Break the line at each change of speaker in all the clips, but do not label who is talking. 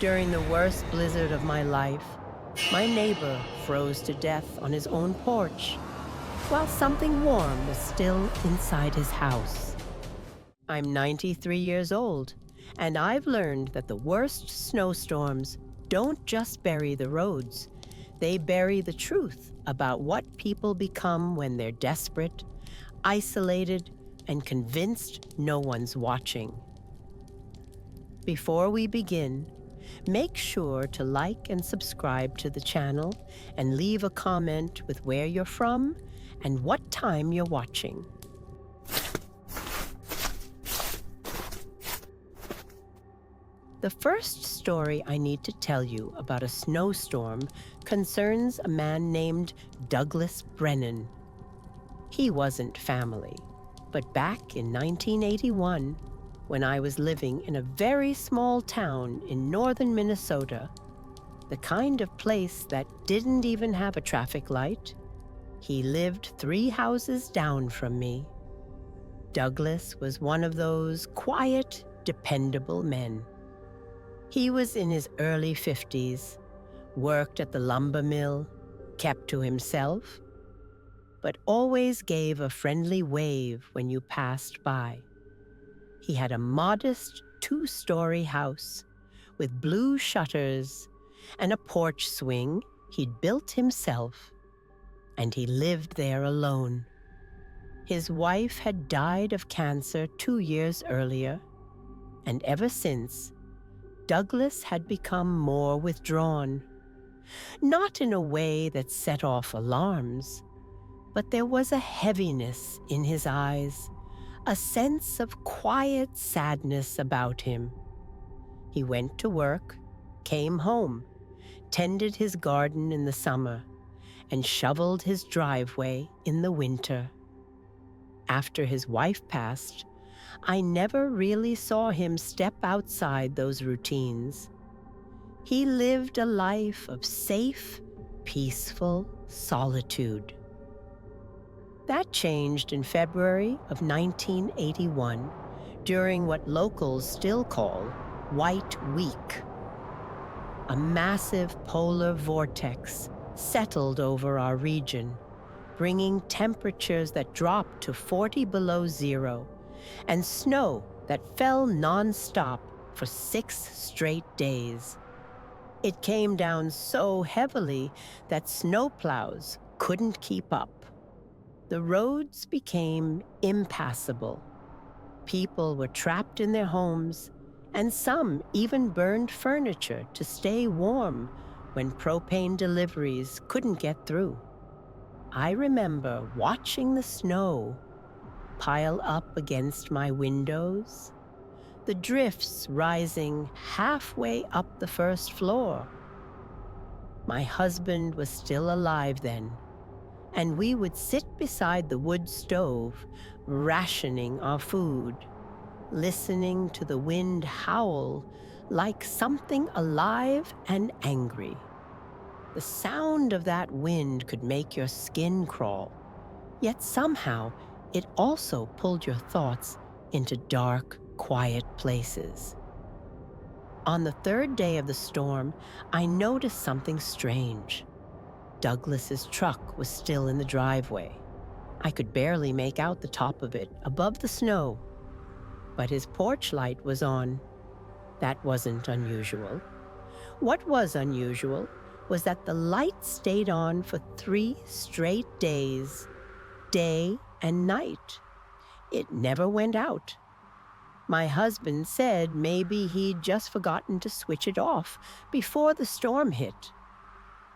During the worst blizzard of my life, my neighbor froze to death on his own porch, while something warm was still inside his house. I'm 93 years old, and I've learned that the worst snowstorms don't just bury the roads, they bury the truth about what people become when they're desperate, isolated, and convinced no one's watching. Before we begin, make sure to like and subscribe to the channel and leave a comment with where you're from and what time you're watching. The first story I need to tell you about a snowstorm concerns a man named Douglas Brennan. He wasn't family, but back in 1981, when I was living in a very small town in northern Minnesota, the kind of place that didn't even have a traffic light, he lived 3 houses down from me. Douglas was one of those quiet, dependable men. He was in his early 50s, worked at the lumber mill, kept to himself, but always gave a friendly wave when you passed by. He had a modest 2-story house with blue shutters and a porch swing he'd built himself, and he lived there alone. His wife had died of cancer 2 years earlier, and ever since, Douglas had become more withdrawn. Not in a way that set off alarms, but there was a heaviness in his eyes, a sense of quiet sadness about him. He went to work, came home, tended his garden in the summer, and shoveled his driveway in the winter. After his wife passed, I never really saw him step outside those routines. He lived a life of safe, peaceful solitude. That changed in February of 1981, during what locals still call White Week. A massive polar vortex settled over our region, bringing temperatures that dropped to 40 below zero and snow that fell non-stop for 6 straight days. It came down so heavily that snowplows couldn't keep up. The roads became impassable. People were trapped in their homes, and some even burned furniture to stay warm when propane deliveries couldn't get through. I remember watching the snow pile up against my windows, the drifts rising halfway up the first floor. My husband was still alive then, and we would sit beside the wood stove, rationing our food, listening to the wind howl like something alive and angry. The sound of that wind could make your skin crawl, yet somehow it also pulled your thoughts into dark, quiet places. On the 3rd day of the storm, I noticed something strange. Douglas's truck was still in the driveway. I could barely make out the top of it above the snow, but his porch light was on. That wasn't unusual. What was unusual was that the light stayed on for 3 straight days, day and night. It never went out. My husband said maybe he'd just forgotten to switch it off before the storm hit.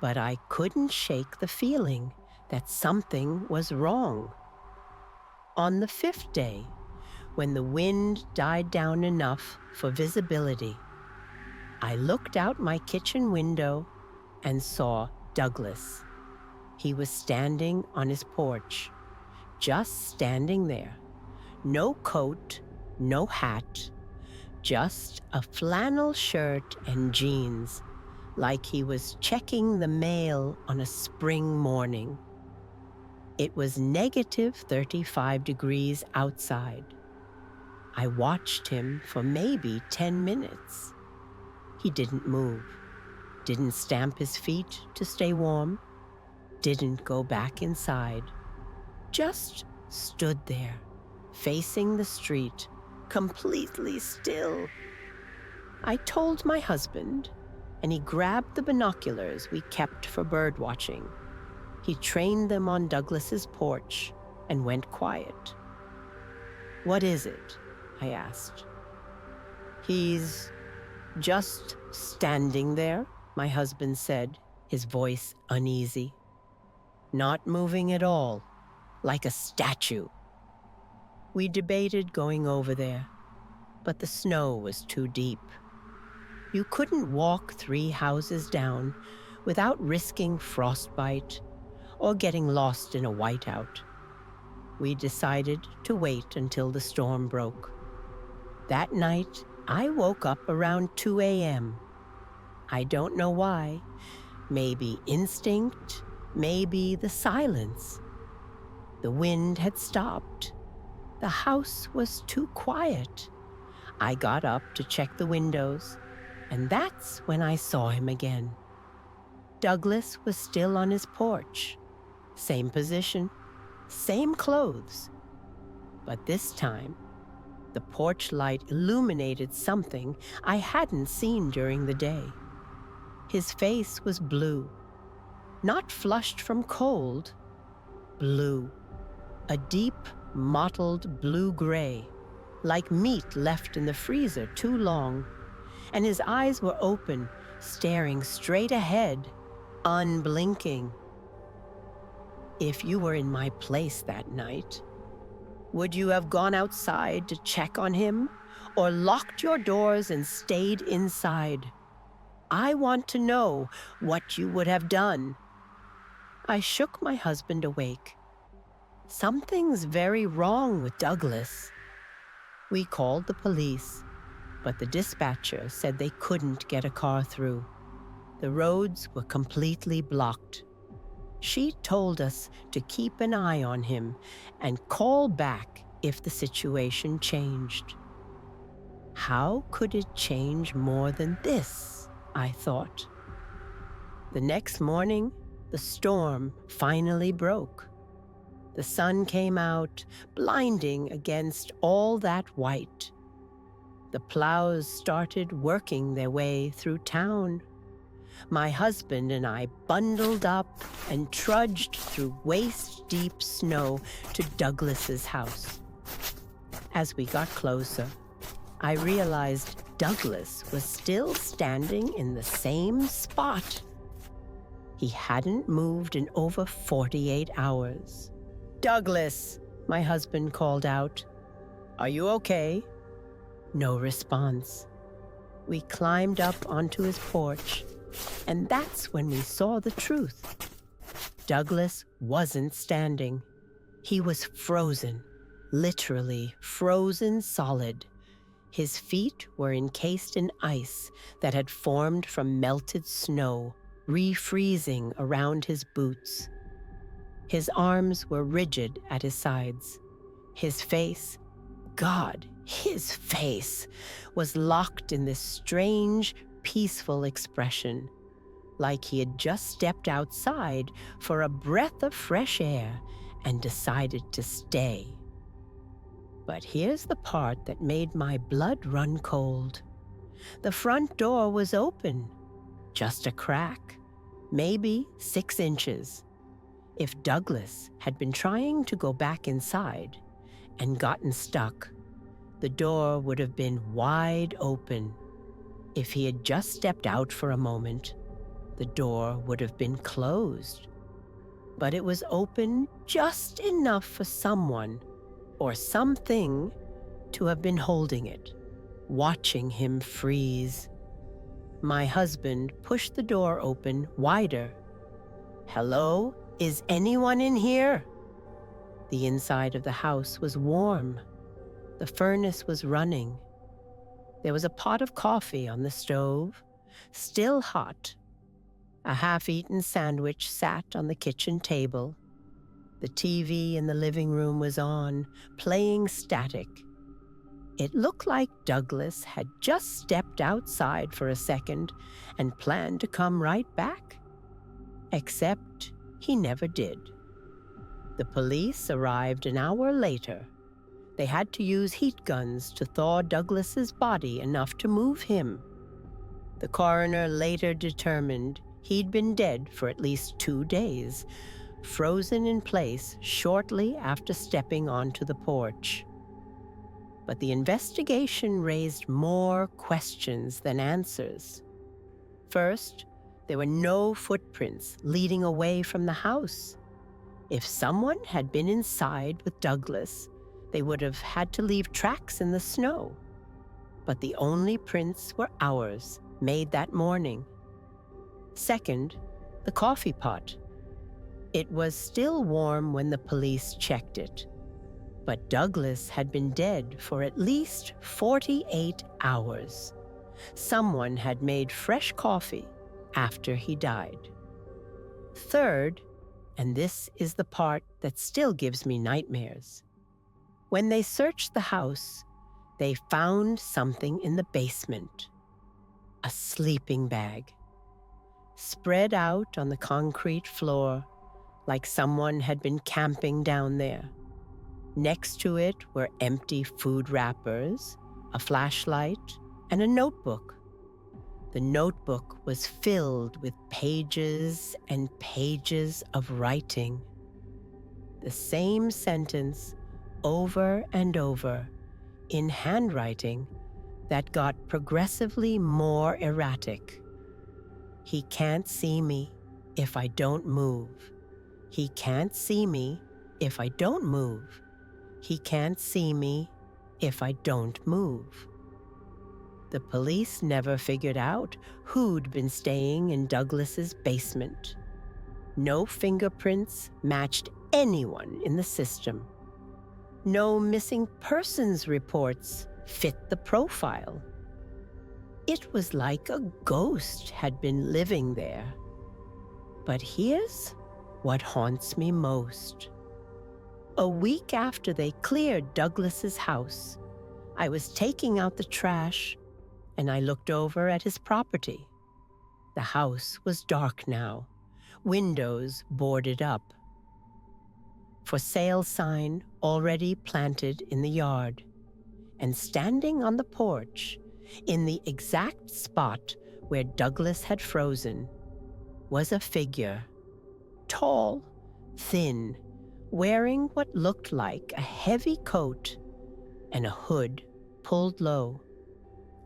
But I couldn't shake the feeling that something was wrong. On the 5th day, when the wind died down enough for visibility, I looked out my kitchen window and saw Douglas. He was standing on his porch, just standing there. No coat, no hat, just a flannel shirt and jeans, like he was checking the mail on a spring morning. It was negative 35 degrees outside. I watched him for maybe 10 minutes. He didn't move, didn't stamp his feet to stay warm, didn't go back inside, just stood there, facing the street, completely still. I told my husband, and he grabbed the binoculars we kept for bird watching. He trained them on Douglas's porch and went quiet. "What is it?" I asked. "He's just standing there," my husband said, his voice uneasy. "Not moving at all, like a statue." We debated going over there, but the snow was too deep. You couldn't walk 3 houses down without risking frostbite or getting lost in a whiteout. We decided to wait until the storm broke. That night, I woke up around 2 a.m. I don't know why. Maybe instinct, maybe the silence. The wind had stopped. The house was too quiet. I got up to check the windows, and that's when I saw him again. Douglas was still on his porch. Same position, same clothes. But this time, the porch light illuminated something I hadn't seen during the day. His face was blue, not flushed from cold, blue, a deep, mottled blue-gray, like meat left in the freezer too long, and his eyes were open, staring straight ahead, unblinking. If you were in my place that night, would you have gone outside to check on him, or locked your doors and stayed inside? I want to know what you would have done. I shook my husband awake. Something's very wrong with Douglas. We called the police, but the dispatcher said they couldn't get a car through. The roads were completely blocked. She told us to keep an eye on him and call back if the situation changed. How could it change more than this, I thought. The next morning, the storm finally broke. The sun came out, blinding against all that white. The plows started working their way through town. My husband and I bundled up and trudged through waist-deep snow to Douglas's house. As we got closer, I realized Douglas was still standing in the same spot. He hadn't moved in over 48 hours. "Douglas," my husband called out. "Are you okay?" No response. We climbed up onto his porch, and that's when we saw the truth. Douglas wasn't standing. He was frozen, literally frozen solid. His feet were encased in ice that had formed from melted snow, refreezing around his boots. His arms were rigid at his sides. His face, God, his face, was locked in this strange, peaceful expression, like he had just stepped outside for a breath of fresh air and decided to stay. But here's the part that made my blood run cold. The front door was open, just a crack, maybe 6 inches. If Douglas had been trying to go back inside and gotten stuck, the door would have been wide open. If he had just stepped out for a moment, the door would have been closed. But it was open just enough for someone or something to have been holding it, watching him freeze. My husband pushed the door open wider. "Hello? Is anyone in here?" The inside of the house was warm. The furnace was running. There was a pot of coffee on the stove, still hot. A half-eaten sandwich sat on the kitchen table. The TV in the living room was on, playing static. It looked like Douglas had just stepped outside for a second and planned to come right back. Except he never did. The police arrived an hour later. They had to use heat guns to thaw Douglas's body enough to move him. The coroner later determined he'd been dead for at least 2 days, frozen in place shortly after stepping onto the porch. But the investigation raised more questions than answers. First, there were no footprints leading away from the house. If someone had been inside with Douglas, they would have had to leave tracks in the snow. But the only prints were ours, made that morning. Second, the coffee pot. It was still warm when the police checked it. But Douglas had been dead for at least 48 hours. Someone had made fresh coffee after he died. Third, and this is the part that still gives me nightmares. When they searched the house, they found something in the basement. A sleeping bag. Spread out on the concrete floor, like someone had been camping down there. Next to it were empty food wrappers, a flashlight, and a notebook. The notebook was filled with pages and pages of writing. The same sentence over and over in handwriting that got progressively more erratic. He can't see me if I don't move. He can't see me if I don't move. He can't see me if I don't move. The police never figured out who'd been staying in Douglas's basement. No fingerprints matched anyone in the system. No missing persons reports fit the profile. It was like a ghost had been living there. But here's what haunts me most. A week after they cleared Douglas's house, I was taking out the trash and I looked over at his property. The house was dark now, windows boarded up. For sale sign already planted in the yard, and standing on the porch, in the exact spot where Douglas had frozen, was a figure, tall, thin, wearing what looked like a heavy coat and a hood pulled low.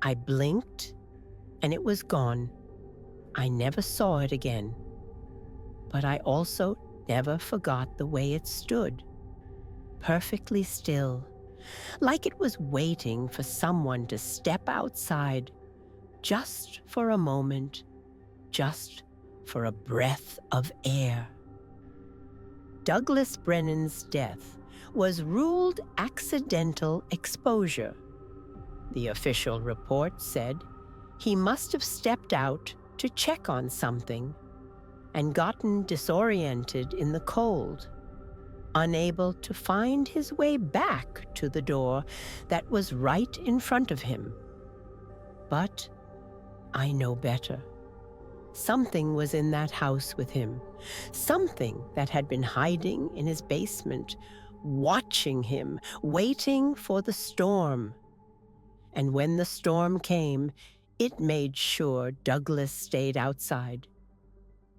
I blinked, and it was gone. I never saw it again. But I also never forgot the way it stood, perfectly still, like it was waiting for someone to step outside, just for a moment, just for a breath of air. Douglas Brennan's death was ruled accidental exposure. The official report said he must have stepped out to check on something and gotten disoriented in the cold, unable to find his way back to the door that was right in front of him. But I know better. Something was in that house with him, something that had been hiding in his basement, watching him, waiting for the storm. And when the storm came, it made sure Douglas stayed outside,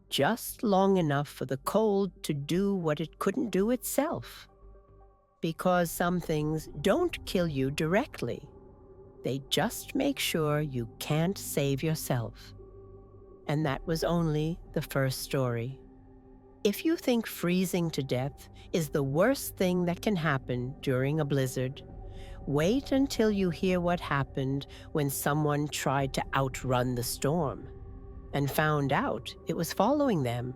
just long enough for the cold to do what it couldn't do itself. Because some things don't kill you directly. They just make sure you can't save yourself. And that was only the first story. If you think freezing to death is the worst thing that can happen during a blizzard, wait until you hear what happened when someone tried to outrun the storm and found out it was following them.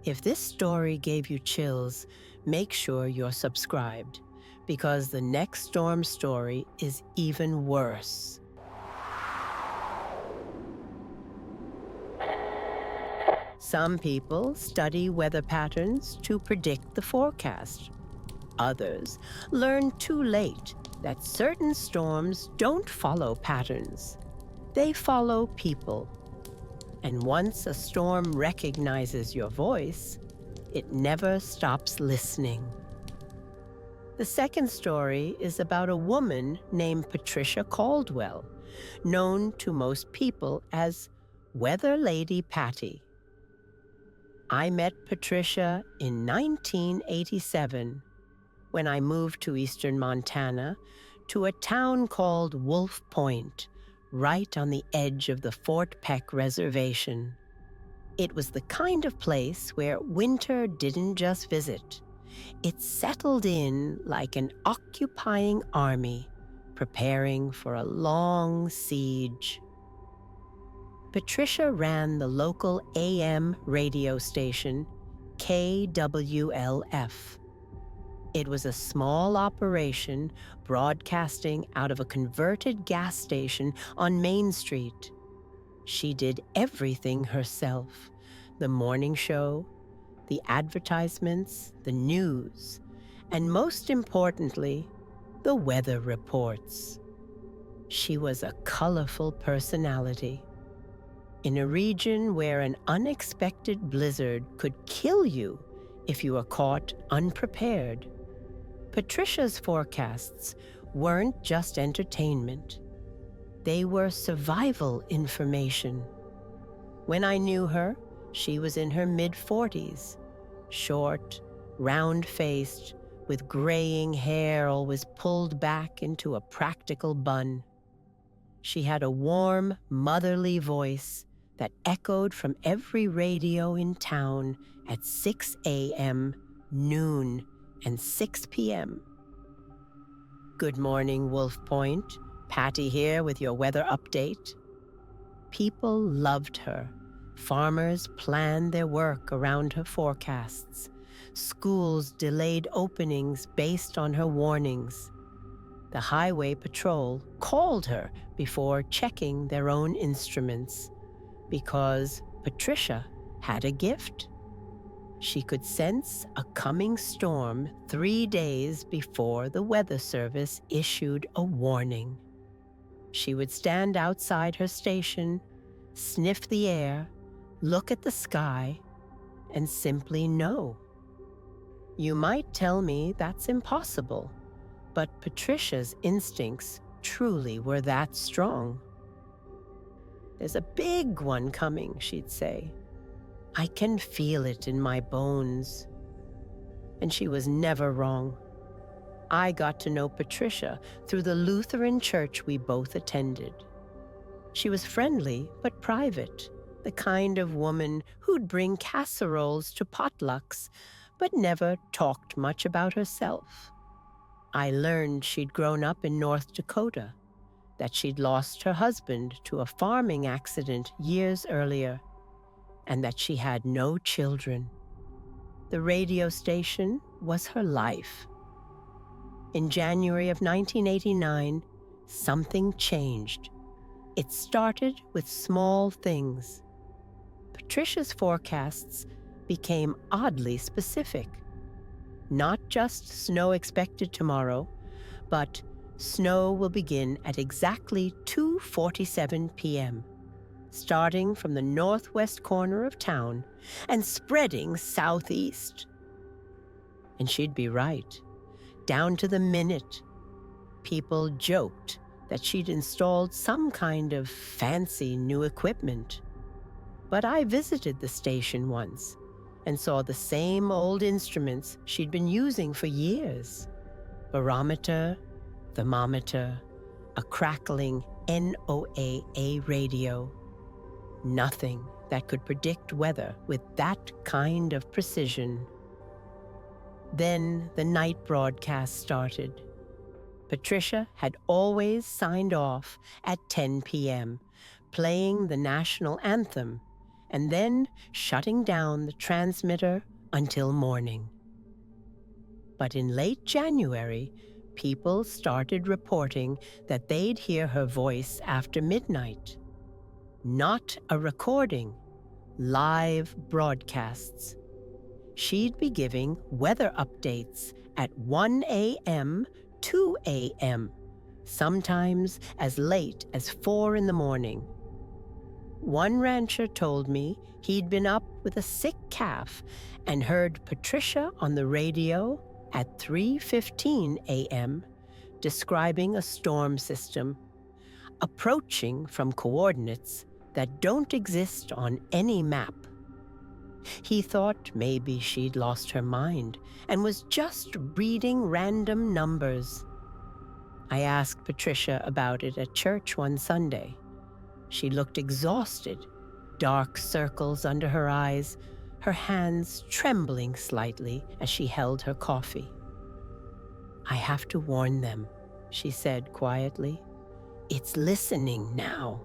If this story gave you chills, make sure you're subscribed, because the next storm story is even worse. Some people study weather patterns to predict the forecast. Others learn too late that certain storms don't follow patterns. They follow people. And once a storm recognizes your voice, it never stops listening. The second story is about a woman named Patricia Caldwell, known to most people as Weather Lady Patty. I met Patricia in 1987 when I moved to eastern Montana to a town called Wolf Point, right on the edge of the Fort Peck Reservation. It was the kind of place where winter didn't just visit. It settled in like an occupying army, preparing for a long siege. Patricia ran the local AM radio station, KWLF. It was a small operation broadcasting out of a converted gas station on Main Street. She did everything herself: the morning show, the advertisements, the news, and most importantly, the weather reports. She was a colorful personality. In a region where an unexpected blizzard could kill you if you were caught unprepared, Patricia's forecasts weren't just entertainment. They were survival information. When I knew her, she was in her mid-40s, short, round-faced, with graying hair always pulled back into a practical bun. She had a warm, motherly voice that echoed from every radio in town at 6 a.m., noon, and 6 p.m. Good morning, Wolf Point. Patty here with your weather update. People loved her. Farmers planned their work around her forecasts. Schools delayed openings based on her warnings. The Highway Patrol called her before checking their own instruments, because Patricia had a gift. She could sense a coming storm 3 days before the Weather Service issued a warning. She would stand outside her station, sniff the air, look at the sky, and simply know. You might tell me that's impossible, but Patricia's instincts truly were that strong. "There's a big one coming," she'd say. "I can feel it in my bones." And she was never wrong. I got to know Patricia through the Lutheran church we both attended. She was friendly but private, the kind of woman who'd bring casseroles to potlucks, but never talked much about herself. I learned she'd grown up in North Dakota, that she'd lost her husband to a farming accident years earlier, and that she had no children. The radio station was her life. In January of 1989, something changed. It started with small things. Patricia's forecasts became oddly specific. Not just snow expected tomorrow, but snow will begin at exactly 2:47 p.m., starting from the northwest corner of town and spreading southeast. And she'd be right, down to the minute. People joked that she'd installed some kind of fancy new equipment. But I visited the station once and saw the same old instruments she'd been using for years: barometer, thermometer, a crackling NOAA radio. Nothing that could predict weather with that kind of precision. Then the night broadcast started. Patricia had always signed off at 10 p.m., playing the national anthem, and then shutting down the transmitter until morning. But in late January, people started reporting that they'd hear her voice after midnight. Not a recording, live broadcasts. She'd be giving weather updates at 1 a.m., 2 a.m., sometimes as late as 4 in the morning. One rancher told me he'd been up with a sick calf and heard Patricia on the radio at 3:15 a.m. describing a storm system approaching from coordinates that don't exist on any map. He thought maybe she'd lost her mind and was just reading random numbers. I asked Patricia about it at church one Sunday. She looked exhausted, dark circles under her eyes, her hands trembling slightly as she held her coffee. "I have to warn them," she said quietly. "It's listening now.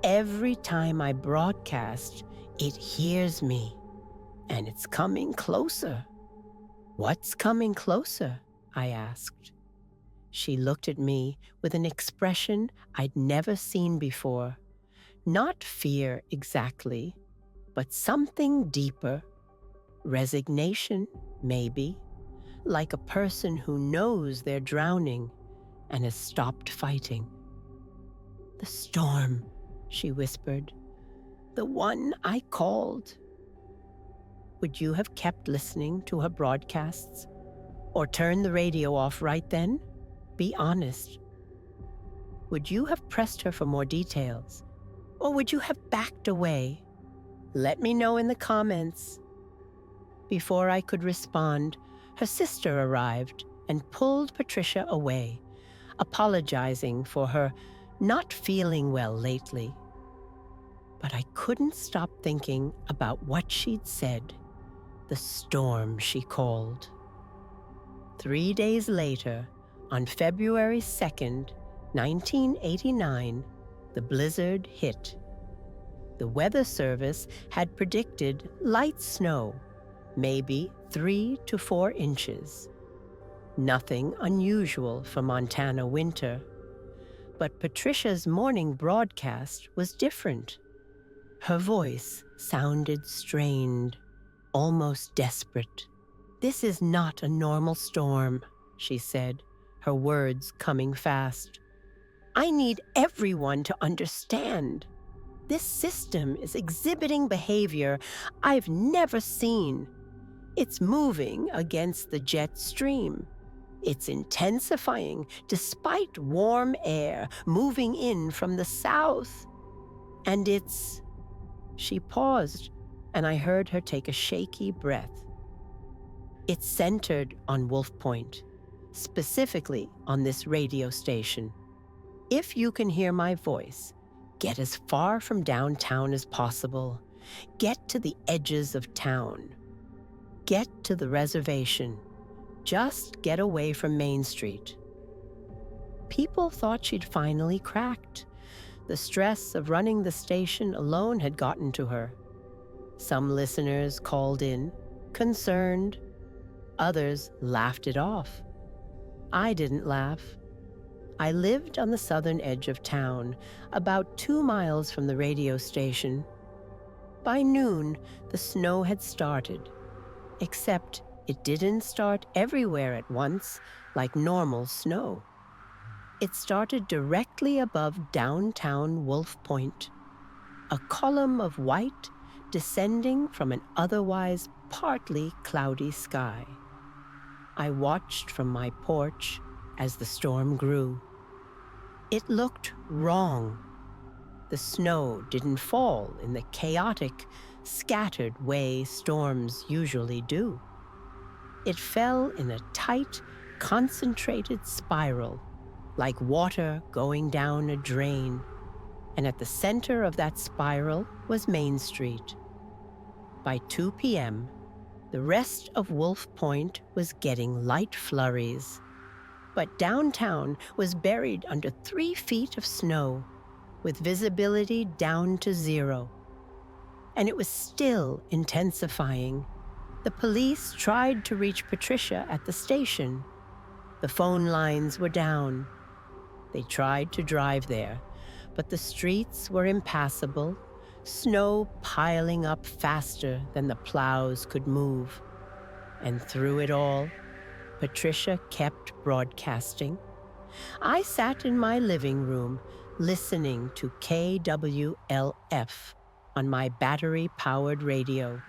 Every time I broadcast, it hears me, and it's coming closer." "What's coming closer?" I asked. She looked at me with an expression I'd never seen before. Not fear exactly, but something deeper. Resignation, maybe, like a person who knows they're drowning and has stopped fighting. "The storm," she whispered. "The one I called." Would you have kept listening to her broadcasts? Or turned the radio off right then? Be honest. Would you have pressed her for more details? Or would you have backed away? Let me know in the comments. Before I could respond, her sister arrived and pulled Patricia away, apologizing for her not feeling well lately. But I couldn't stop thinking about what she'd said, the storm she called. 3 days later, on February 2nd, 1989, the blizzard hit. The Weather Service had predicted light snow, maybe 3 to 4 inches. Nothing unusual for Montana winter. But Patricia's morning broadcast was different. Her voice sounded strained, almost desperate. "This is not a normal storm," she said, her words coming fast. "I need everyone to understand. This system is exhibiting behavior I've never seen. It's moving against the jet stream. It's intensifying despite warm air moving in from the south. And it's..." She paused, and I heard her take a shaky breath. "It's centered on Wolf Point, specifically on this radio station. If you can hear my voice, get as far from downtown as possible. Get to the edges of town. Get to the reservation. Just get away from Main Street." People thought she'd finally cracked. The stress of running the station alone had gotten to her. Some listeners called in, concerned. Others laughed it off. I didn't laugh. I lived on the southern edge of town, about 2 miles from the radio station. By noon, the snow had started, except it didn't start everywhere at once like normal snow. It started directly above downtown Wolf Point, a column of white descending from an otherwise partly cloudy sky. I watched from my porch as the storm grew. It looked wrong. The snow didn't fall in the chaotic, scattered way storms usually do. It fell in a tight, concentrated spiral, like water going down a drain. And at the center of that spiral was Main Street. By 2 p.m., the rest of Wolf Point was getting light flurries. But downtown was buried under 3 feet of snow, with visibility down to 0. And it was still intensifying. The police tried to reach Patricia at the station. The phone lines were down. They tried to drive there, but the streets were impassable, snow piling up faster than the plows could move. And through it all, Patricia kept broadcasting. I sat in my living room listening to KWLF on my battery-powered radio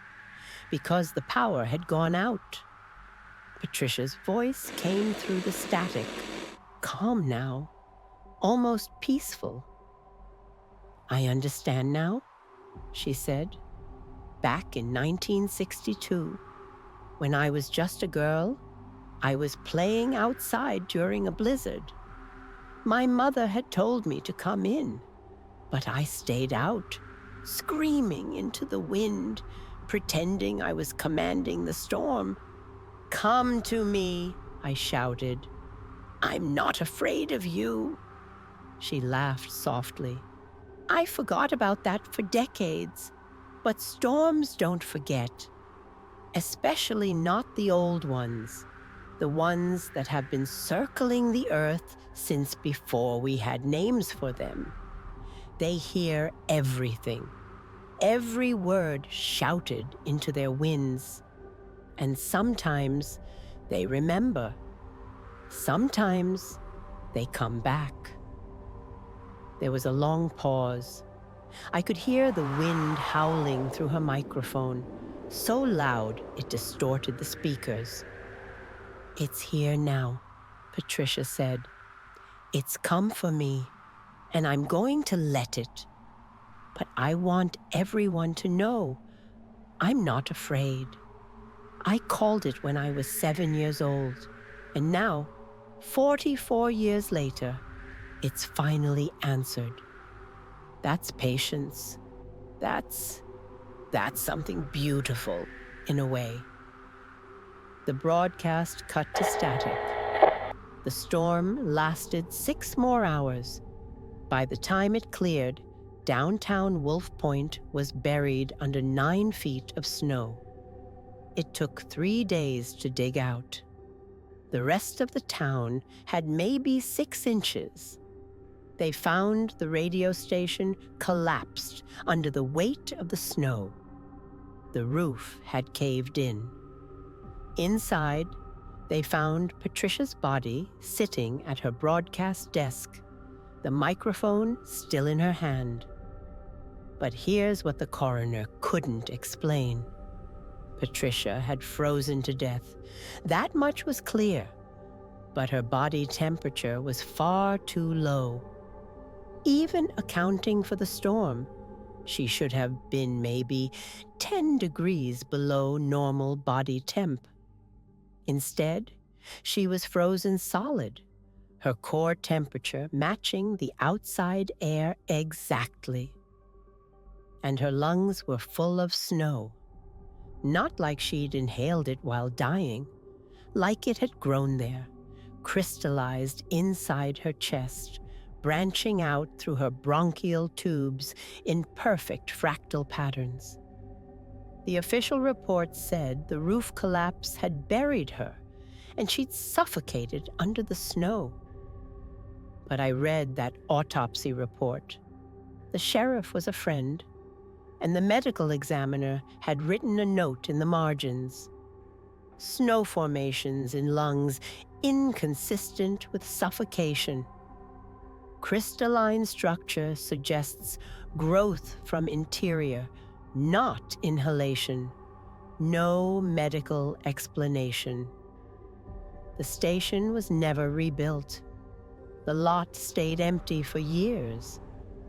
because the power had gone out. Patricia's voice came through the static, calm now, almost peaceful. "I understand now," she said. "Back in 1962, when I was just a girl, I was playing outside during a blizzard. My mother had told me to come in, but I stayed out, screaming into the wind, pretending I was commanding the storm. 'Come to me,' I shouted. 'I'm not afraid of you.'" She laughed softly. "I forgot about that for decades, but storms don't forget, especially not the old ones. The ones that have been circling the earth since before we had names for them. They hear everything, every word shouted into their winds. And sometimes they remember. Sometimes they come back." There was a long pause. I could hear the wind howling through her microphone, so loud it distorted the speakers. "It's here now," Patricia said. "It's come for me, and I'm going to let it. But I want everyone to know I'm not afraid. I called it when I was 7 years old, and now, 44 years later, it's finally answered. That's patience. That's something beautiful, in a way." The broadcast cut to static. The storm lasted 6 more hours. By the time it cleared, downtown Wolf Point was buried under 9 feet of snow. It took 3 days to dig out. The rest of the town had maybe 6 inches. They found the radio station collapsed under the weight of the snow. The roof had caved in. Inside, they found Patricia's body sitting at her broadcast desk, the microphone still in her hand. But here's what the coroner couldn't explain. Patricia had frozen to death. That much was clear. But her body temperature was far too low. Even accounting for the storm, she should have been maybe 10 degrees below normal body temp. Instead, she was frozen solid, her core temperature matching the outside air exactly. And her lungs were full of snow. Not like she'd inhaled it while dying, like it had grown there, crystallized inside her chest, branching out through her bronchial tubes in perfect fractal patterns. The official report said the roof collapse had buried her, and she'd suffocated under the snow. But I read that autopsy report. The sheriff was a friend, and the medical examiner had written a note in the margins. Snow formations in lungs inconsistent with suffocation. Crystalline structure suggests growth from interior, not inhalation. No medical explanation. The station was never rebuilt. The lot stayed empty for years.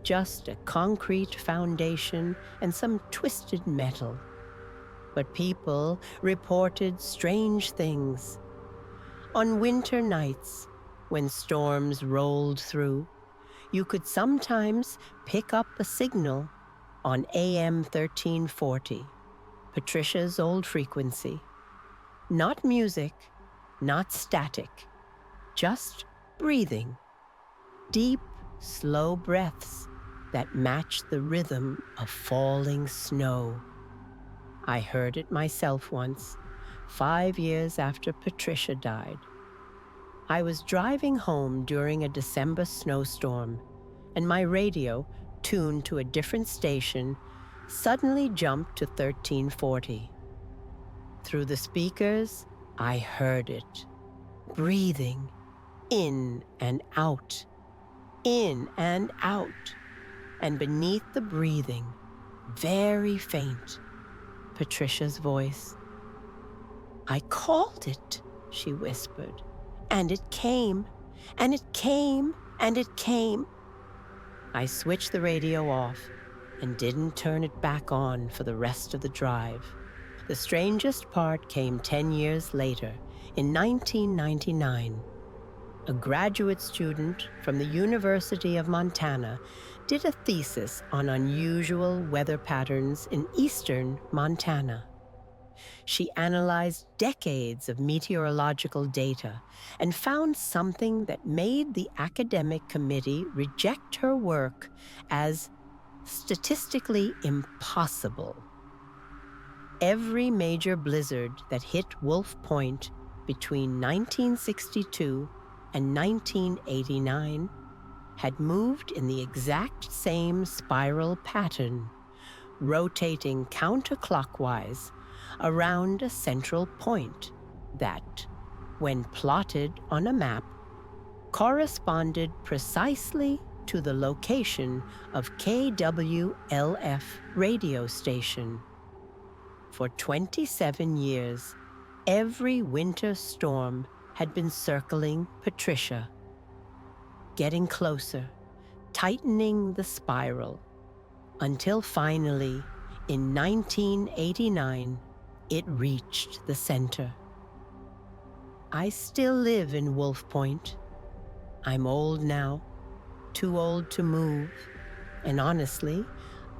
Just a concrete foundation and some twisted metal. But people reported strange things. On winter nights, when storms rolled through, you could sometimes pick up a signal on AM 1340, Patricia's old frequency. Not music, not static, just breathing. Deep, slow breaths that matched the rhythm of falling snow. I heard it myself once, 5 years after Patricia died. I was driving home during a December snowstorm, and my radio, tuned to a different station, suddenly jumped to 1340. Through the speakers, I heard it. breathing in and out, in and out. And beneath the breathing, very faint, Patricia's voice. "I called it," she whispered, "and it came, and it came, and it came." I switched the radio off and didn't turn it back on for the rest of the drive. The strangest part came 10 years later, in 1999. A graduate student from the University of Montana did a thesis on unusual weather patterns in eastern Montana. She analyzed decades of meteorological data and found something that made the academic committee reject her work as statistically impossible. Every major blizzard that hit Wolf Point between 1962 and 1989 had moved in the exact same spiral pattern, rotating counterclockwise around a central point that, when plotted on a map, corresponded precisely to the location of KWLF radio station. For 27 years, every winter storm had been circling Patricia, getting closer, tightening the spiral, until finally, in 1989, it reached the center. I still live in Wolf Point. I'm old now, too old to move, and honestly,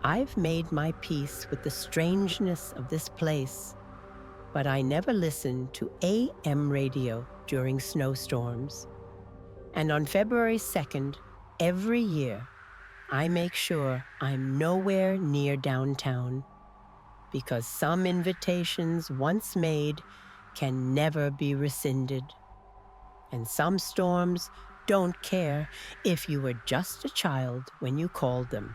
I've made my peace with the strangeness of this place, but I never listen to AM radio during snowstorms. And on February 2nd, every year, I make sure I'm nowhere near downtown, because some invitations once made can never be rescinded. And some storms don't care if you were just a child when you called them.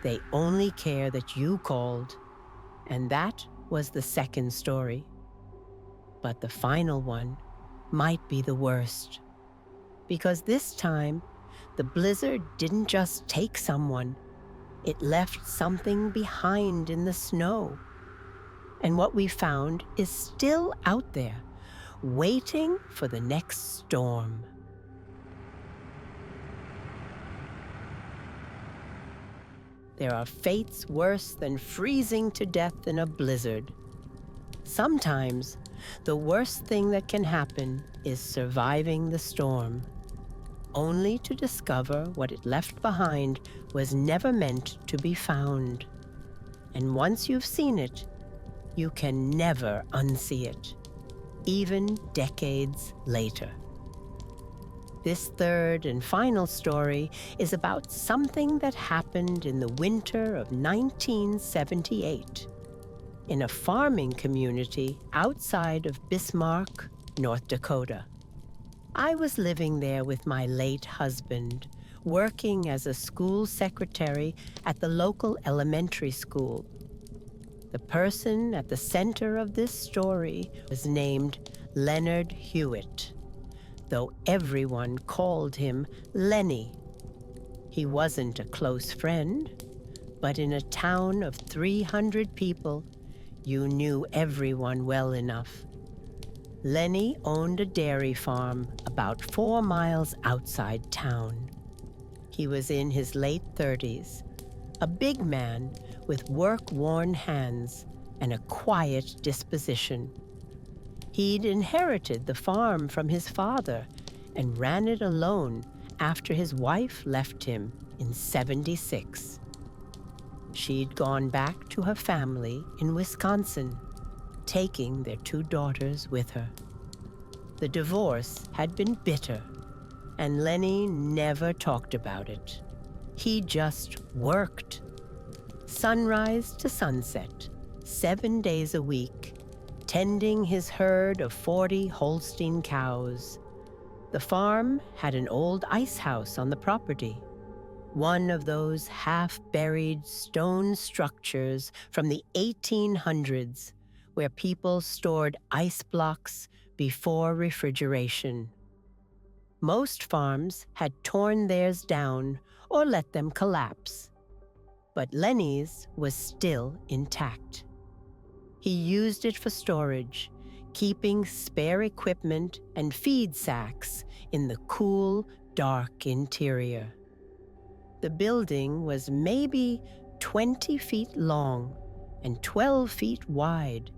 They only care that you called. And that was the second story. But the final one might be the worst. Because this time, the blizzard didn't just take someone. It left something behind in the snow. And what we found is still out there, waiting for the next storm. There are fates worse than freezing to death in a blizzard. Sometimes, the worst thing that can happen is surviving the storm, only to discover what it left behind was never meant to be found. And once you've seen it, you can never unsee it, even decades later. This third and final story is about something that happened in the winter of 1978 in a farming community outside of Bismarck, North Dakota. I was living there with my late husband, working as a school secretary at the local elementary school. The person at the center of this story was named Leonard Hewitt, though everyone called him Lenny. He wasn't a close friend, but in a town of 300 people, you knew everyone well enough. Lenny owned a dairy farm about 4 miles outside town. He was in his late 30s, a big man with work-worn hands and a quiet disposition. He'd inherited the farm from his father and ran it alone after his wife left him in '76. She'd gone back to her family in Wisconsin, taking their 2 daughters with her. The divorce had been bitter, and Lenny never talked about it. He just worked. Sunrise to sunset, 7 days a week, tending his herd of 40 Holstein cows. The farm had an old ice house on the property, one of those half-buried stone structures from the 1800s where people stored ice blocks, before refrigeration. Most farms had torn theirs down or let them collapse, but Lenny's was still intact. He used it for storage, keeping spare equipment and feed sacks in the cool, dark interior. The building was maybe 20 feet long and 12 feet wide,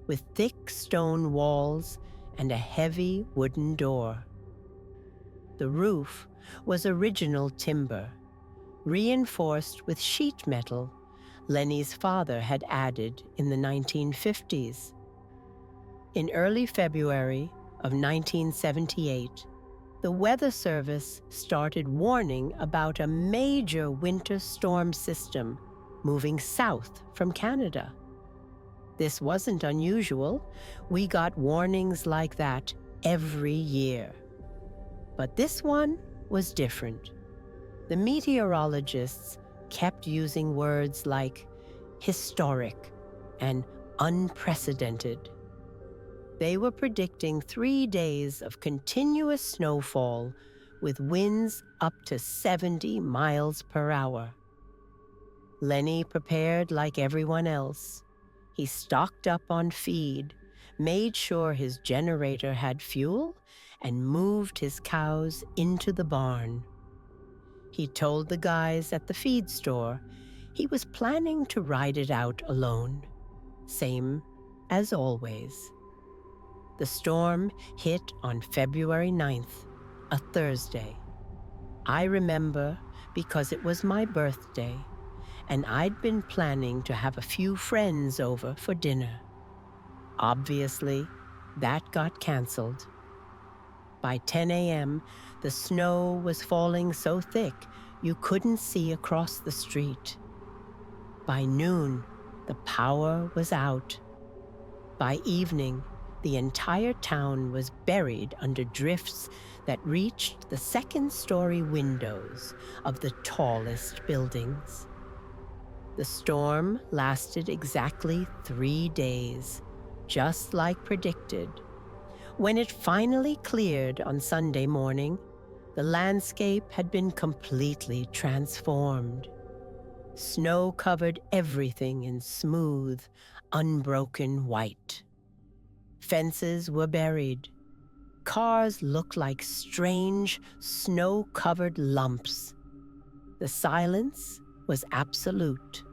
with thick stone walls and a heavy wooden door. The roof was original timber, reinforced with sheet metal Lenny's father had added in the 1950s. In early February of 1978, the Weather Service started warning about a major winter storm system moving south from Canada. This wasn't unusual. We got warnings like that every year. But this one was different. The meteorologists kept using words like historic and unprecedented. They were predicting 3 days of continuous snowfall with winds up to 70 miles per hour. Lenny prepared like everyone else. He stocked up on feed, made sure his generator had fuel, and moved his cows into the barn. He told the guys at the feed store he was planning to ride it out alone, same as always. The storm hit on February 9th, a Thursday. I remember because it was my birthday, and I'd been planning to have a few friends over for dinner. Obviously, that got canceled. By 10 a.m., the snow was falling so thick you couldn't see across the street. By noon, the power was out. By evening, the entire town was buried under drifts that reached the second-story windows of the tallest buildings. The storm lasted exactly 3 days, just like predicted. When it finally cleared on Sunday morning, the landscape had been completely transformed. Snow covered everything in smooth, unbroken white. Fences were buried. Cars looked like strange, snow-covered lumps. The silence was absolute.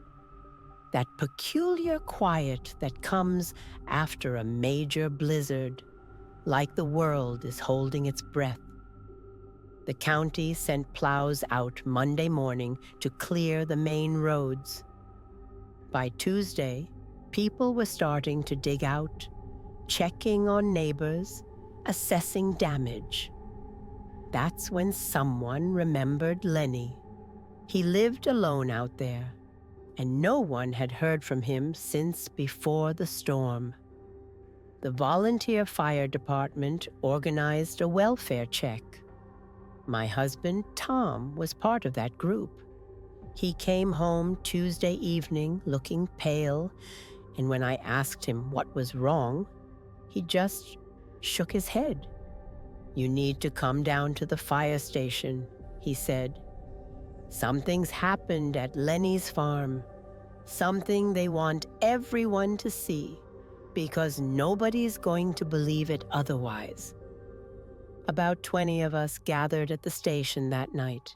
That peculiar quiet that comes after a major blizzard, like the world is holding its breath. The county sent plows out Monday morning to clear the main roads. By Tuesday, people were starting to dig out, checking on neighbors, assessing damage. That's when someone remembered Lenny. He lived alone out there, and no one had heard from him since before the storm. The volunteer fire department organized a welfare check. My husband, Tom, was part of that group. He came home Tuesday evening looking pale, and when I asked him what was wrong, he just shook his head. "You need to come down to the fire station," he said. "Something's happened at Lenny's farm, something they want everyone to see, because nobody's going to believe it otherwise." About 20 of us gathered at the station that night.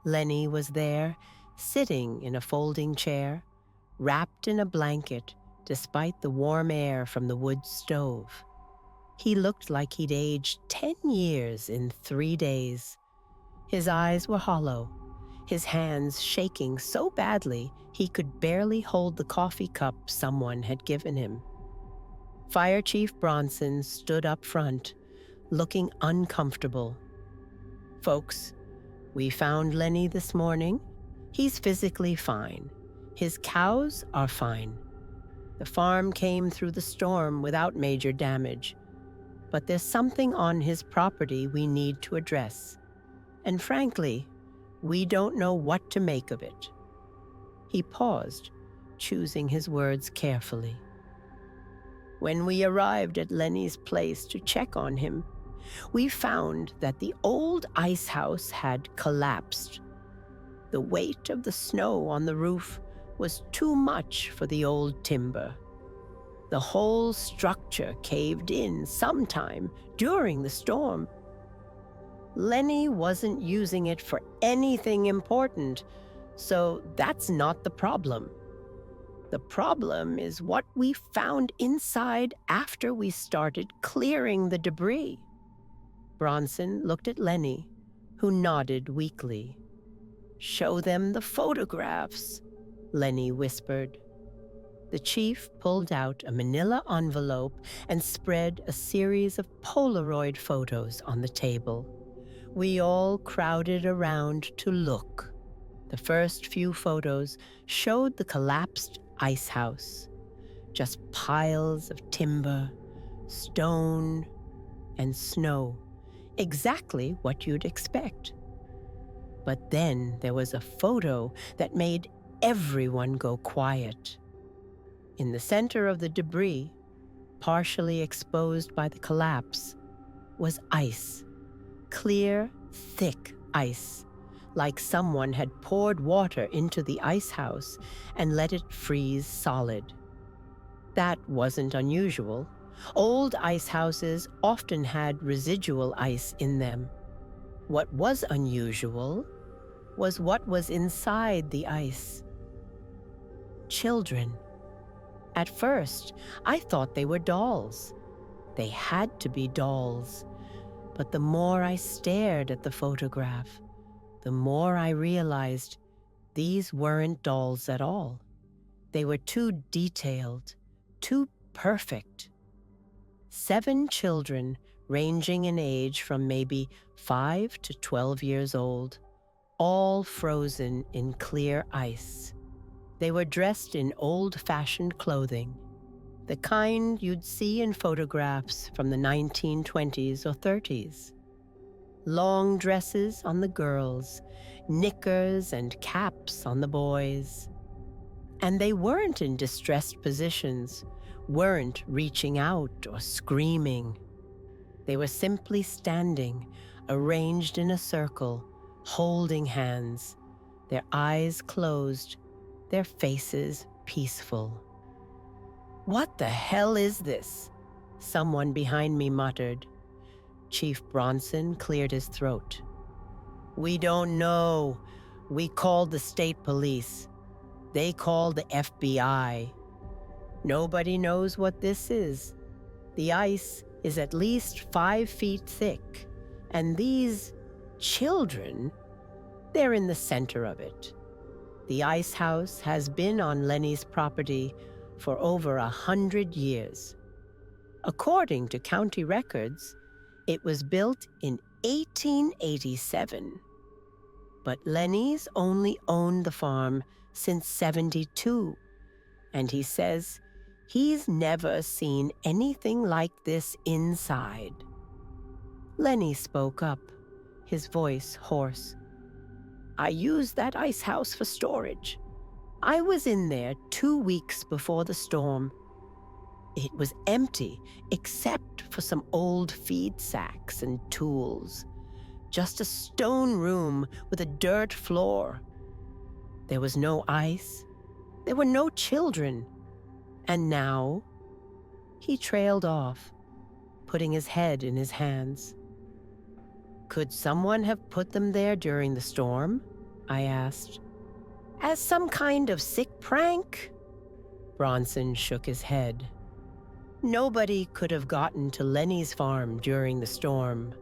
Lenny was there, sitting in a folding chair, wrapped in a blanket despite the warm air from the wood stove. He looked like he'd aged 10 years in 3 days. His eyes were hollow, his hands shaking so badly he could barely hold the coffee cup someone had given him. Fire Chief Bronson stood up front, looking uncomfortable. "Folks, we found Lenny this morning. He's physically fine. His cows are fine. The farm came through the storm without major damage. But there's something on his property we need to address. And frankly, we don't know what to make of it." He paused, choosing his words carefully. When we arrived at Lenny's place to check on him, we found that the old ice house had collapsed. The weight of the snow on the roof was too much for the old timber. The whole structure caved in sometime during the storm. Lenny wasn't using it for anything important, so that's not the problem. The problem is what we found inside after we started clearing the debris. Bronson looked at Lenny, who nodded weakly. "Show them the photographs," Lenny whispered. The chief pulled out a manila envelope and spread a series of Polaroid photos on the table. We all crowded around to look. The first few photos showed the collapsed ice house. Just piles of timber, stone, and snow. Exactly what you'd expect. But then there was a photo that made everyone go quiet. In the center of the debris, partially exposed by the collapse, was ice. Clear, thick ice, like someone had poured water into the ice house and let it freeze solid. That wasn't unusual. Old ice houses often had residual ice in them. What was unusual was what was inside the ice. Children. At first, I thought they were dolls. They had to be dolls. But the more I stared at the photograph, the more I realized these weren't dolls at all. They were too detailed, too perfect. 7 children, ranging in age from maybe 5 to 12 years old, all frozen in clear ice. They were dressed in old-fashioned clothing, the kind you'd see in photographs from the 1920s or 30s. Long dresses on the girls, knickers and caps on the boys. And they weren't in distressed positions, weren't reaching out or screaming. They were simply standing, arranged in a circle, holding hands, their eyes closed, their faces peaceful. "What the hell is this?" someone behind me muttered. Chief Bronson cleared his throat. "We don't know. We called the state police. They called the FBI. Nobody knows what this is. The ice is at least 5 feet thick, and these children, they're in the center of it. The ice house has been on Lenny's property for over 100 years. According to county records, it was built in 1887. But Lenny's only owned the farm since '72, and he says he's never seen anything like this inside. Lenny spoke up, his voice hoarse. "I used that ice house for storage. I was in there 2 weeks before the storm. It was empty except for some old feed sacks and tools. Just a stone room with a dirt floor. There was no ice. There were no children. And now..." He trailed off, putting his head in his hands. "Could someone have put them there during the storm?" I asked. "As some kind of sick prank?" Bronson shook his head. "Nobody could have gotten to Lenny's farm during the storm.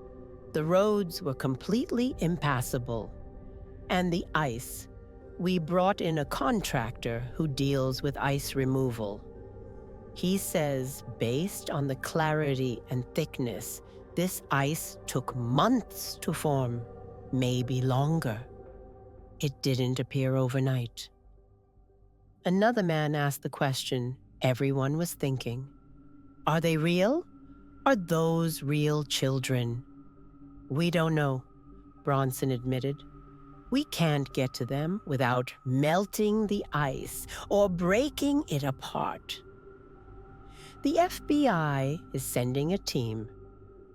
The roads were completely impassable. And the ice, we brought in a contractor who deals with ice removal. He says, based on the clarity and thickness, this ice took months to form, maybe longer. It didn't appear overnight." Another man asked the question everyone was thinking. "Are they real? Are those real children?" "We don't know," Bronson admitted. "We can't get to them without melting the ice or breaking it apart. The FBI is sending a team,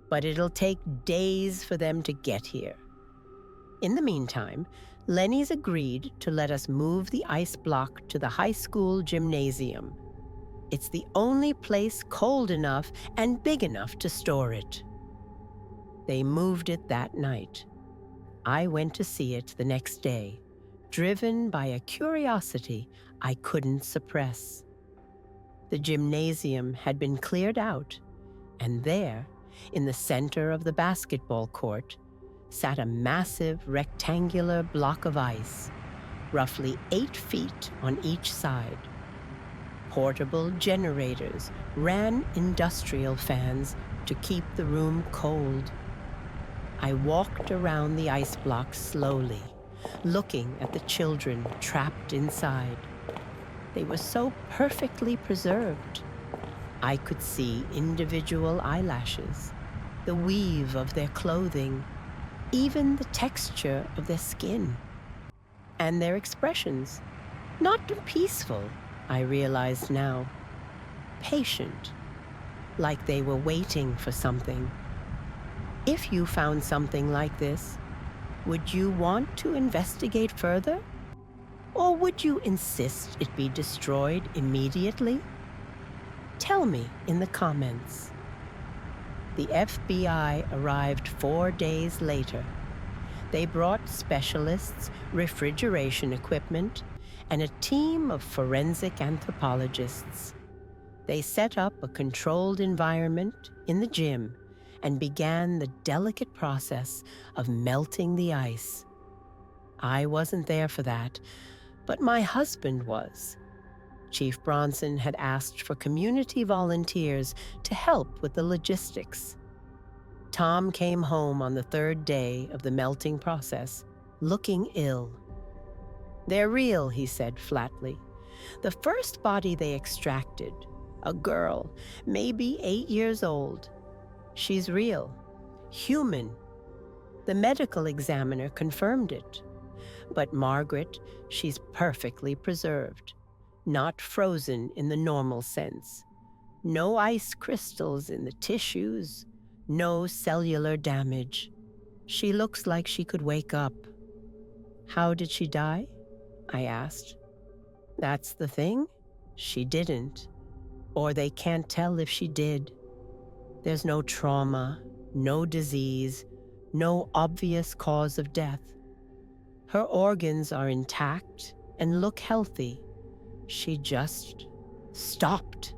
but it'll take days for them to get here. In the meantime, Lenny's agreed to let us move the ice block to the high school gymnasium. It's the only place cold enough and big enough to store it. They moved it that night. I went to see it the next day, driven by a curiosity I couldn't suppress. The gymnasium had been cleared out, and there, in the center of the basketball court, sat a massive rectangular block of ice, roughly 8 feet on each side. Portable generators ran industrial fans to keep the room cold. I walked around the ice block slowly, looking at the children trapped inside. They were so perfectly preserved. I could see individual eyelashes, the weave of their clothing, even the texture of their skin. And their expressions, not peaceful, I realized now. Patient, like they were waiting for something. If you found something like this, would you want to investigate further? Or would you insist it be destroyed immediately? Tell me in the comments. The FBI arrived 4 days later. They brought specialists, refrigeration equipment, and a team of forensic anthropologists. They set up a controlled environment in the gym and began the delicate process of melting the ice. I wasn't there for that, but my husband was. Chief Bronson had asked for community volunteers to help with the logistics. Tom came home on the 3rd day of the melting process, looking ill. "They're real," he said flatly. "The first body they extracted, a girl, maybe 8 years old. She's real, human. The medical examiner confirmed it. But Margaret, she's perfectly preserved, not frozen in the normal sense. No ice crystals in the tissues, no cellular damage. She looks like she could wake up." "How did she die?" I asked. "That's the thing. She didn't. Or they can't tell if she did. There's no trauma, no disease, no obvious cause of death. Her organs are intact and look healthy. She just stopped,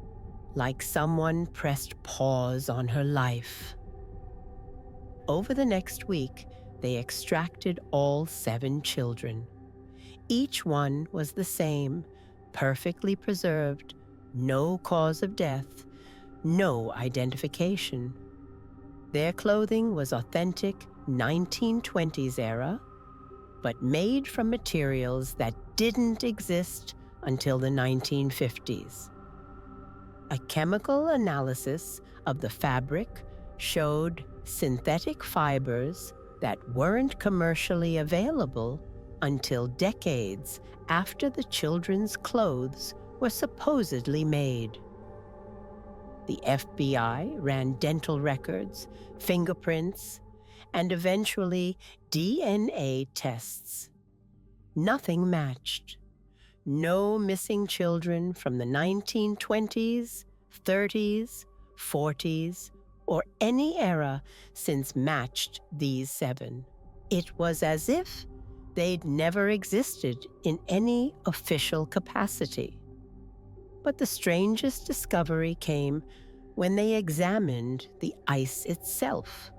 like someone pressed pause on her life." Over the next week, they extracted all 7 children. Each one was the same, perfectly preserved, no cause of death, no identification. Their clothing was authentic 1920s era, but made from materials that didn't exist until the 1950s. A chemical analysis of the fabric showed synthetic fibers that weren't commercially available until decades after the children's clothes were supposedly made. The FBI ran dental records, fingerprints, and eventually DNA tests. Nothing matched. No missing children from the 1920s, 30s, 40s, or any era since matched these 7. It was as if they'd never existed in any official capacity. But the strangest discovery came when they examined the ice itself.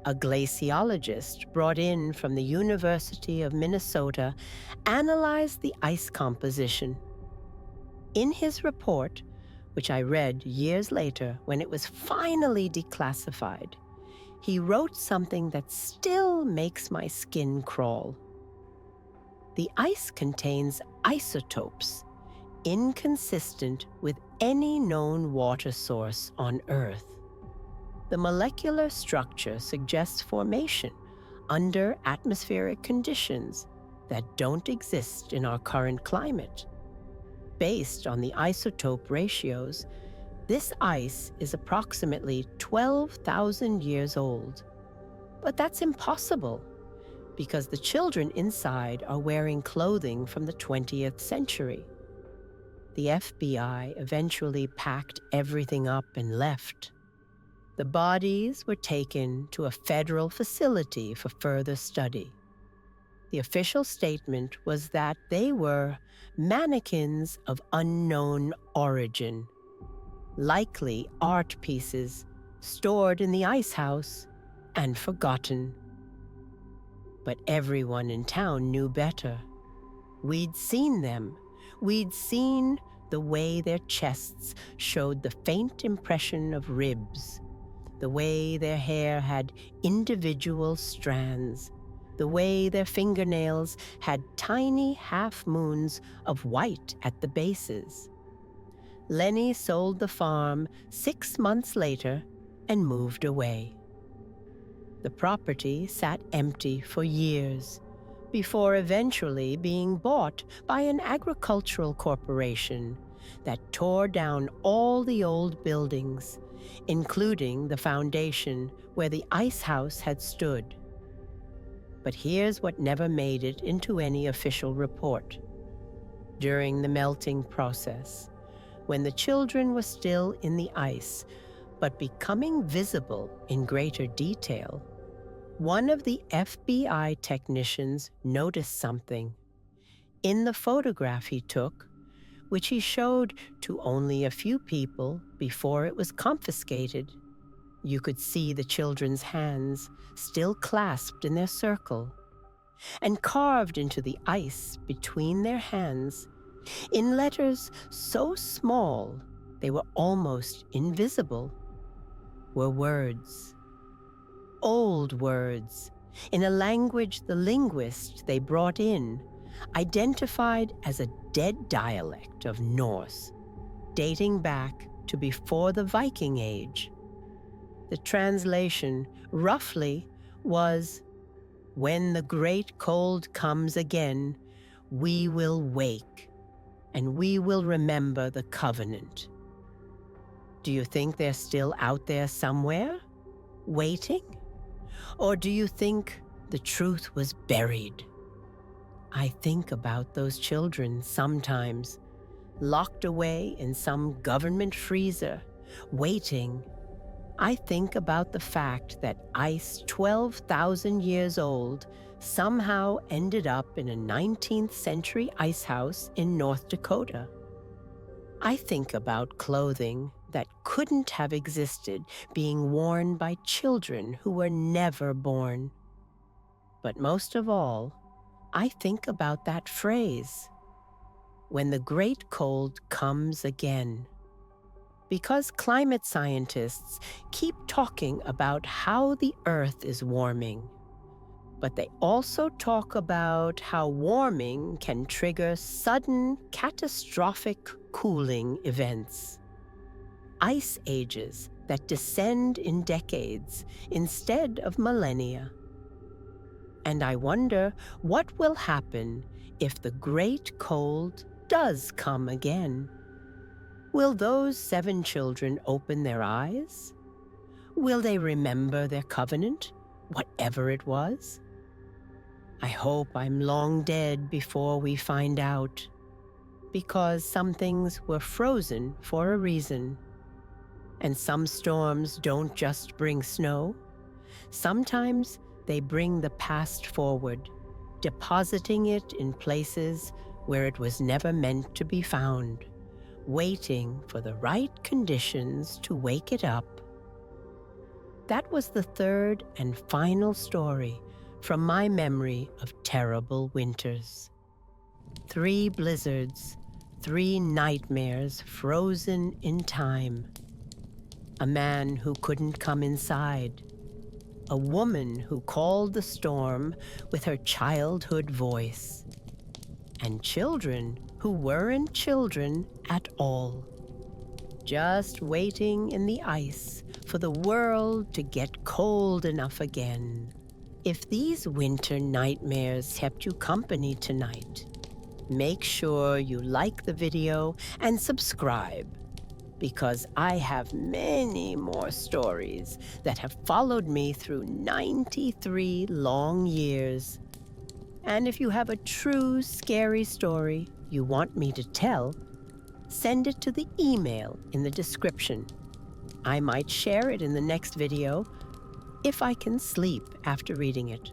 A glaciologist brought in from the University of Minnesota analyzed the ice composition. In his report, which I read years later when it was finally declassified, he wrote something that still makes my skin crawl. The ice contains isotopes inconsistent with any known water source on Earth. The molecular structure suggests formation under atmospheric conditions that don't exist in our current climate. Based on the isotope ratios, This ice is approximately 12,000 years old. But that's impossible because the children inside are wearing clothing from the 20th century. The FBI eventually packed everything up and left. The bodies were taken to a federal facility for further study. The official statement was that they were mannequins of unknown origin, likely art pieces stored in the ice house and forgotten. But everyone in town knew better. We'd seen them. We'd seen the way their chests showed the faint impression of ribs, the way their hair had individual strands, the way their fingernails had tiny half-moons of white at the bases. Lenny sold the farm 6 months later and moved away. The property sat empty for years before eventually being bought by an agricultural corporation that tore down all the old buildings, including the foundation where the ice house had stood. But here's what never made it into any official report. During the melting process, when the children were still in the ice, but becoming visible in greater detail, one of the FBI technicians noticed something. In the photograph he took, which he showed to only a few people before it was confiscated, you could see the children's hands still clasped in their circle, and carved into the ice between their hands, in letters so small they were almost invisible, were words. Old words, in a language the linguist they brought in identified as a dead dialect of Norse, dating back to before the Viking Age. The translation, roughly, was, "When the great cold comes again, we will wake, and we will remember the covenant." Do you think they're still out there somewhere, waiting? Or do you think the truth was buried? I think about those children sometimes, locked away in some government freezer, waiting. I think about the fact that ice 12,000 years old somehow ended up in a 19th century ice house in North Dakota. I think about clothing that couldn't have existed being worn by children who were never born. But most of all, I think about that phrase, "when the great cold comes again." Because climate scientists keep talking about how the Earth is warming, but they also talk about how warming can trigger sudden, catastrophic cooling events. Ice ages that descend in decades instead of millennia. And I wonder what will happen if the great cold does come again. Will those 7 children open their eyes? Will they remember their covenant, whatever it was? I hope I'm long dead before we find out, because some things were frozen for a reason. And some storms don't just bring snow. Sometimes they bring the past forward, depositing it in places where it was never meant to be found, waiting for the right conditions to wake it up. That was the third and final story from my memory of terrible winters. 3 blizzards, 3 nightmares frozen in time. A man who couldn't come inside. A woman who called the storm with her childhood voice. And children who weren't children at all. Just waiting in the ice for the world to get cold enough again. If these winter nightmares kept you company tonight, make sure you like the video and subscribe. because I have many more stories that have followed me through 93 long years. And if you have a true scary story you want me to tell, send it to the email in the description. I might share it in the next video if I can sleep after reading it.